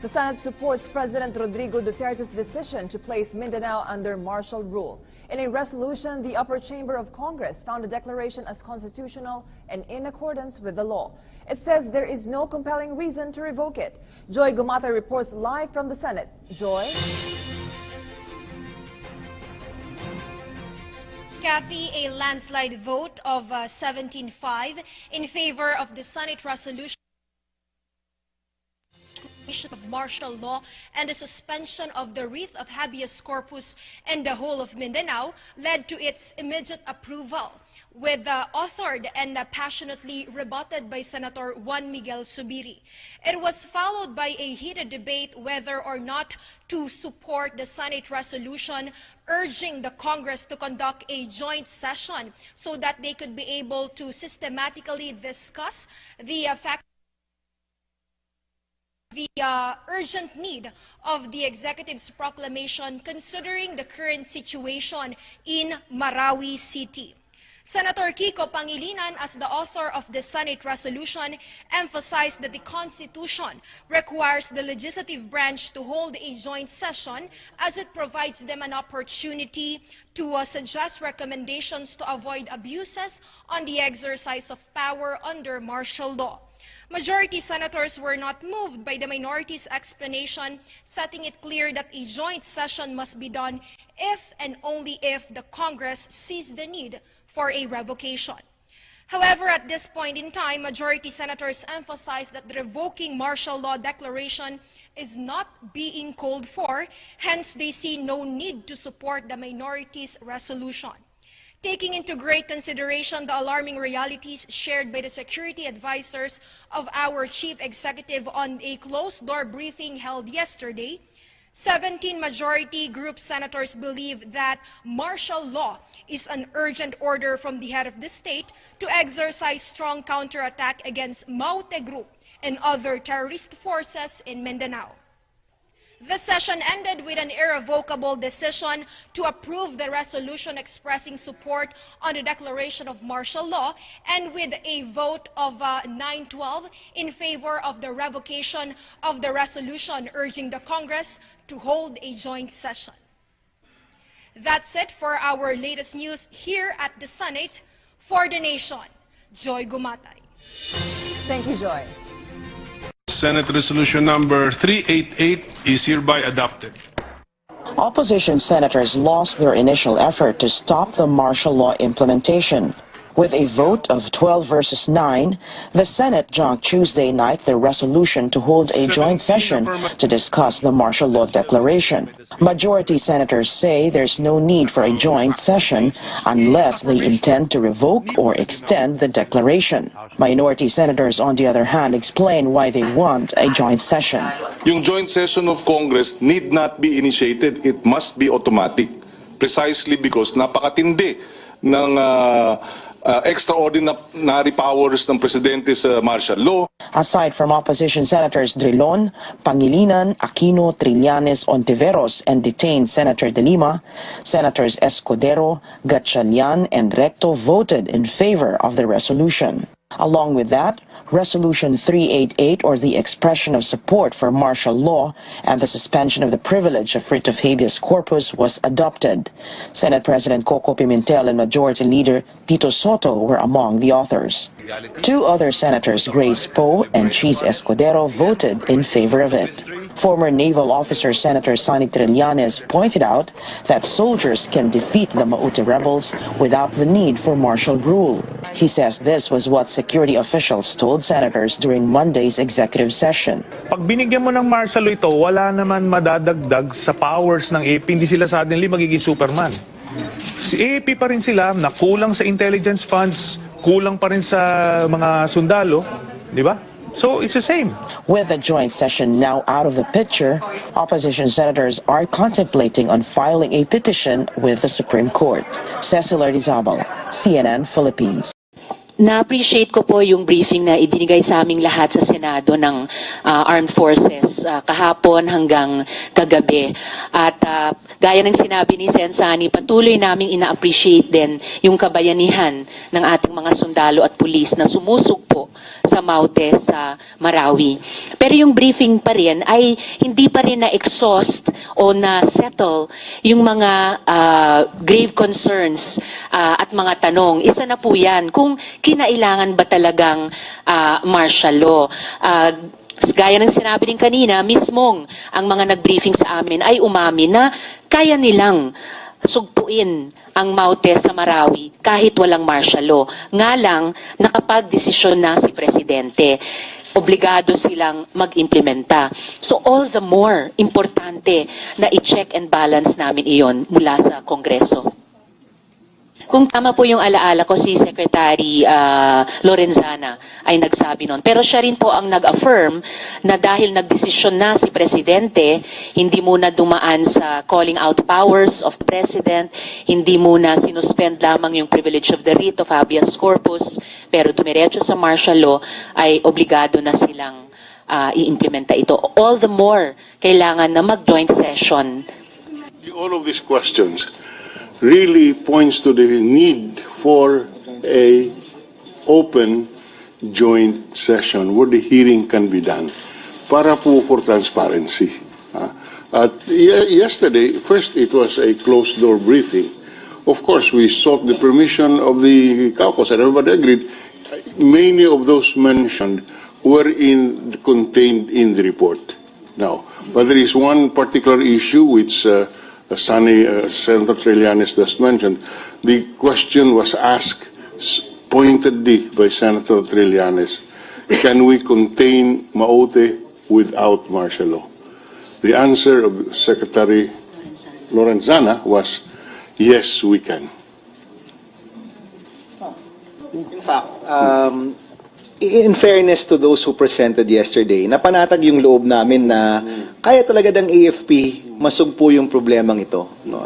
The Senate supports President Rodrigo Duterte's decision to place Mindanao under martial rule. In a resolution, the upper chamber of Congress found the declaration as constitutional and in accordance with the law. It says there is no compelling reason to revoke it. Joy Gumata reports live from the Senate. Joy? Kathy, a landslide vote of 17-5 in favor of the Senate resolution of martial law and the suspension of the writ of habeas corpus in the whole of Mindanao led to its immediate approval, with authored and passionately rebutted by Senator Juan Miguel Zubiri. It was followed by a heated debate whether or not to support the Senate resolution urging the Congress to conduct a joint session so that they could be able to systematically discuss the urgent need of the executive's proclamation considering the current situation in Marawi City. Senator Kiko Pangilinan, as the author of the Senate resolution, emphasized that the Constitution requires the legislative branch to hold a joint session as it provides them an opportunity to suggest recommendations to avoid abuses on the exercise of power under martial law. Majority senators were not moved by the minority's explanation, setting it clear that a joint session must be done if and only if the Congress sees the need for a revocation. However, at this point in time, majority senators emphasized that the revoking martial law declaration is not being called for, hence they see no need to support the minority's resolution. Taking into great consideration the alarming realities shared by the security advisors of our chief executive on a closed-door briefing held yesterday, 17 majority group senators believe that martial law is an urgent order from the head of the state to exercise strong counterattack against Maute Group and other terrorist forces in Mindanao. The session ended with an irrevocable decision to approve the resolution expressing support on the declaration of martial law and with a vote of 9-12 in favor of the revocation of the resolution urging the Congress to hold a joint session. That's it for our latest news here at the Senate. For the nation, Joy Gumatay. Thank you, Joy. Senate Resolution number 388 is hereby adopted. Opposition senators lost their initial effort to stop the martial law implementation. With a vote of 12 versus 9, the Senate junked Tuesday night the resolution to hold a joint session to discuss the martial law declaration. Majority senators say there's no need for a joint session unless they intend to revoke or extend the declaration. Minority senators, on the other hand, explain why they want a joint session. Yung joint session of Congress need not be initiated. It must be automatic. Precisely because napakatindi ng extraordinary powers ng Presidente's martial law. Aside from opposition senators Dilawan, Pangilinan, Aquino, Trillanes, Ontiveros, and detained Senator De Lima, Senators Escudero, Gatchalian, and Recto voted in favor of the resolution. Along with that, Resolution 388, or the expression of support for martial law and the suspension of the privilege of writ of habeas corpus, was adopted. Senate President Coco Pimentel and Majority Leader Tito Soto were among the authors. Two other senators, Grace Poe and Cheese Escudero, voted in favor of it. Former naval officer Senator Sonny Trillanes pointed out that soldiers can defeat the Maute rebels without the need for martial rule. He says this was what security officials told senators during Monday's executive session. Pag binigyan mo ng martial law ito, wala naman madadagdag sa powers ng AP. Hindi sila suddenly magiging Superman. Si AP pa rin sila na kulang sa intelligence funds, kulang pa rin sa mga sundalo, di ba? So it's the same. With the joint session now out of the picture, opposition senators are contemplating on filing a petition with the Supreme Court. Cecil Ardizabal, CNN Philippines. Na-appreciate ko po yung briefing na ibinigay sa aming lahat sa Senado ng Armed Forces kahapon hanggang kagabi. At gaya ng sinabi ni Sen. Sani, patuloy naming ina-appreciate din yung kabayanihan ng ating mga sundalo at pulis na sumusugpo sa Maute sa Marawi. Pero yung briefing pa rin ay hindi pa rin na-exhaust o na-settle yung mga grave concerns at mga tanong. Isa na po yan, kung kinailangan ba talagang martial law. Gaya ng sinabi din kanina, mismong ang mga nag-briefing sa amin ay umami na kaya nilang sugpuin ang Maute sa Marawi kahit walang martial law. Nga lang, nakapag-desisyon na si Presidente. Obligado silang mag-implementa. So all the more importante na i-check and balance namin iyon mula sa Kongreso. Kung tama po yung alaala ko, si Secretary Lorenzana ay nagsabi noon. Pero siya rin po ang nag-affirm na dahil nagdesisyon na si Presidente, hindi muna dumaan sa calling out powers of the President, hindi muna sinuspend lamang yung privilege of the writ of habeas corpus, pero dumiretso sa martial law ay obligado na silang i-implementa ito. All the more, kailangan na mag-joint session. All of these questions really points to the need for a open joint session where the hearing can be done para po for transparency. At yesterday, first it was a closed door briefing. Of course, we sought the permission of the caucus and everybody agreed. Many of those mentioned were contained in the report. Now, but there is one particular issue which Senator Trillanes just mentioned. The question was asked pointedly by Senator Trillanes, can we contain Maute without martial law? The answer of Secretary Lorenzana was, yes, we can. In fact, in fairness to those who presented yesterday, napanatag yung loob namin na kaya talaga ng AFP masugpo yung problemang ito. No?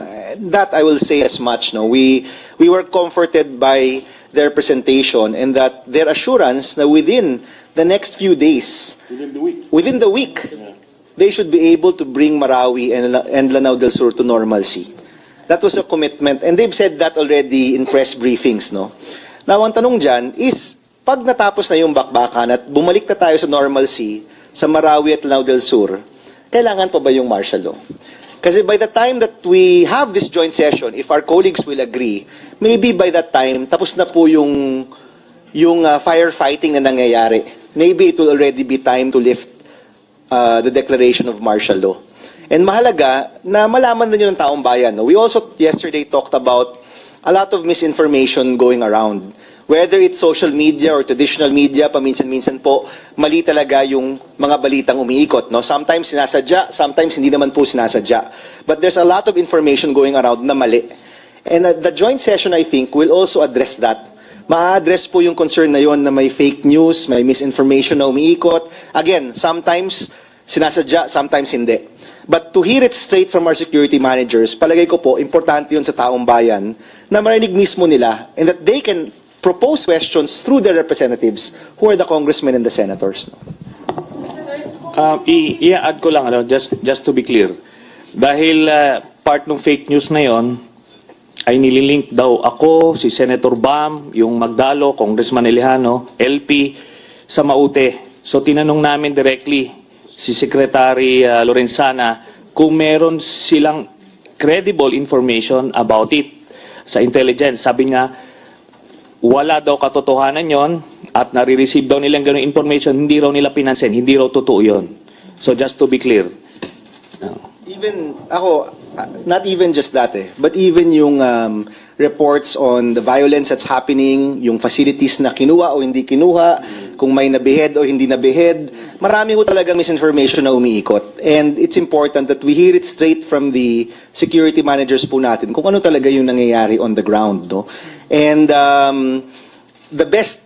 That I will say as much. No? We were comforted by their presentation and that their assurance na within the next few days, within the week, they should be able to bring Marawi and Lanao del Sur to normalcy. That was a commitment and they've said that already in press briefings. No? Now, ang tanong dyan is, pag natapos na yung bakbakan at bumalik na tayo sa normalcy, sa Marawi at Lanao del Sur, kailangan pa ba yung martial law? Kasi by the time that we have this joint session, if our colleagues will agree, maybe by that time, tapos na po yung firefighting na nangyayari. Maybe it will already be time to lift the declaration of martial law. And mahalaga na malaman din yun ng taong bayan. No? We also yesterday talked about a lot of misinformation going around. Whether it's social media or traditional media, paminsan-minsan po, mali talaga yung mga balitang umiikot. No? Sometimes sinasadya, sometimes hindi naman po sinasadya. But there's a lot of information going around na mali. And the joint session, I think, will also address that. Ma-address po yung concern na yon na may fake news, may misinformation na umiikot. Again, sometimes sinasadya, sometimes hindi. But to hear it straight from our security managers, palagay ko po, importante yun sa taong bayan na marinig mismo nila and that they can propose questions through their representatives who are the congressmen and the senators. I-add ko lang, just to be clear. Dahil part ng fake news na yon ay nililink daw ako, si Senator Bam, yung Magdalo, Congressman Elihano, LP, sa Maute. So tinanong namin directly si Secretary Lorenzana kung meron silang credible information about it sa intelligence. Sabi nga, wala daw katotohanan yon at nare-receive daw nilang ganung information, hindi raw nila pinansin, hindi raw totoo yon. So just to be clear. Even ako, not even just that but even yung reports on the violence that's happening, yung facilities na kinuha o hindi kinuha, kung may nabehead o hindi nabehead, marami ko talagang misinformation na umiikot. And it's important that we hear it straight from the security managers po natin kung ano talaga yung nangyayari on the ground. No? And the best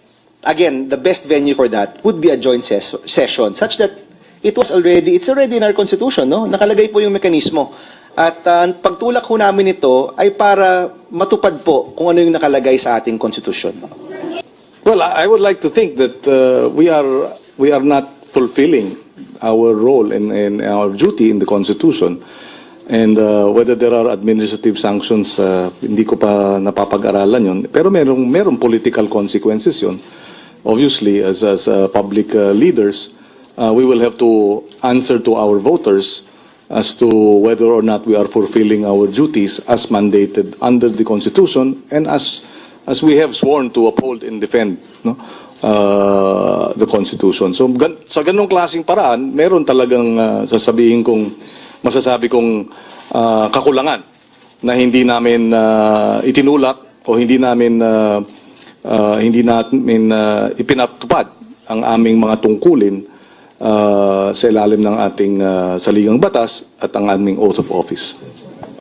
venue for that would be a joint session such that it's already in our constitution, no? Nakalagay po yung mekanismo. At pagtulak ho namin ito ay para matupad po kung ano yung nakalagay sa ating konstitusyon. Well, I would like to think that we are not fulfilling our role and our duty in the Constitution. And whether there are administrative sanctions, hindi ko pa napapag-aralan yun. Pero merong political consequences yun. Obviously, as public leaders, we will have to answer to our voters as to whether or not we are fulfilling our duties as mandated under the Constitution and as we have sworn to uphold and defend, no, the Constitution. So sa ganung klaseng paraan, meron talagang masasabi kong kakulangan na hindi namin itinulak o hindi namin ipinatupad ang aming mga tungkulin sa ilalim ng ating saligang batas at ang aming oath of office.